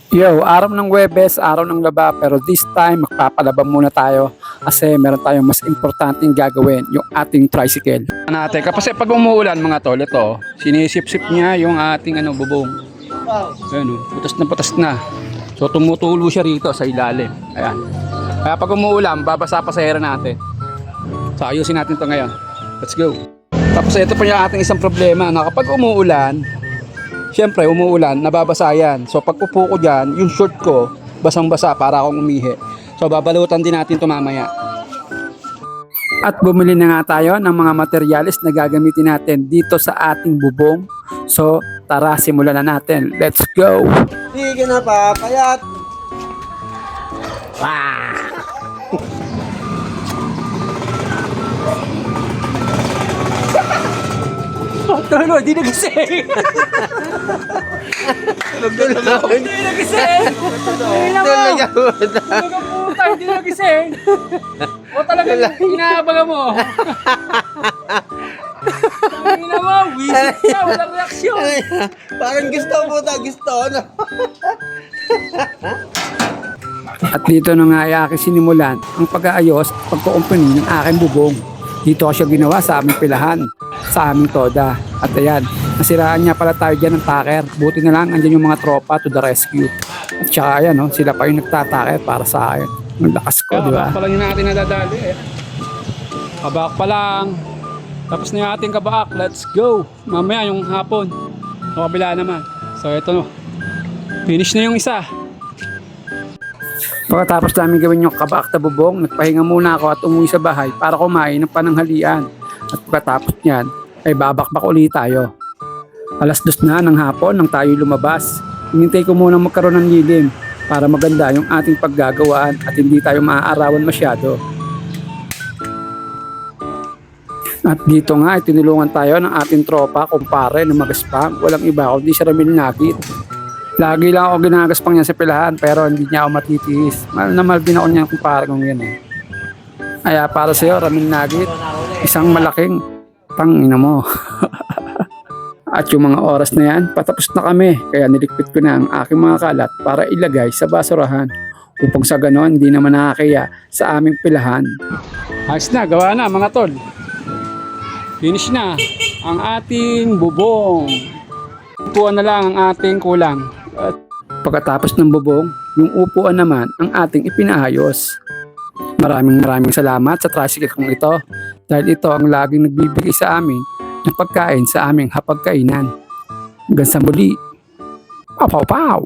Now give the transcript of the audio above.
Yo, araw ng Webes, araw ng laba, pero this time magpapalaba muna tayo kasi meron tayong mas importanteng gagawin, yung ating tricycle. Natin, kasi pag umuulan mga tol, ito, sinisip-sip niya yung ating bubong. Ayan, putas na. So tumutulo siya rito sa ilalim. Ayan. Kaya pag umuulan, babasa pa sa hera natin. So ayusin natin to ngayon. Let's go. Tapos ito pa yung ating isang problema na kapag umuulan, siyempre umuulan, nababasa yan. So pag upo ko dyan, yung short ko, basang-basa para akong umihi. So babalutan din natin ito mamaya. At bumili na nga tayo ng mga materyales na gagamitin natin dito sa ating bubong. So tara, simulan na natin. Let's go! Sige na pa, payat. Tulog, di nagising! Hindi nagising! Hindi naman! Tulog ang puta, hindi nagising! O talagang inaabagan mo! Hindi naman, wisit ka, walang reaksyon! Parang gusto mo gusto, no? At dito na nga ay aking sinimulan ang pag-aayos at pagkukumpuni ng aking bubong. Dito ko siya ginawa sa aming pilahan, sa aming toda. At ayan, nasiraan niya pala tayo dyan ng taker. Buti na lang, andyan yung mga tropa to the rescue. At saka ayan, sila pa yung nagtataker para sa akin. Ang lakas ko, di ba? Kabak pa lang yung natin nadadali eh. Kabak pa lang. Tapos na yung ating kabak. Let's go! Mamaya yung hapon. O kabila naman. So ito, finish na yung isa. Pagkatapos namin gawin yung kabak na bubong, nagpahinga muna ako at umuwi sa bahay para kumain ng pananghalian. At pagkatapos niyan, ay babakbak ulit tayo. 2:00 na ng hapon nang tayo lumabas. Hinintay ko muna magkaroon ng lilim para maganda yung ating paggagawaan at hindi tayo maaarawan masyado. At dito nga ay tinulungan tayo ng ating tropa, kumpare na magaspang. Walang iba kundi si Ramil Nagit. Lagi lang ako ginagaspang niya sa pilahan pero hindi niya ako matitiis. Mahal na mahal din ako niya kumpare kong yan eh. Kaya para sa iyo, Ramil Nagit, isang malaking tangina mo. At yung mga oras na yan, patapos na kami. Kaya nilikpit ko na ang aking mga kalat para ilagay sa basurahan. Upang sa ganon, hindi naman nakakaya sa aming pilahan. Ayos na, gawa na mga tol. Finish na ang ating bubong. Upuan na lang ang ating kulang. At pagkatapos ng bubong, yung upuan naman ang ating ipinaayos. Maraming salamat sa tricycle kong ito dahil ito ang laging nagbibigay sa amin ng pagkain sa aming hapagkainan. Hanggang sa muli. Pow pow pow!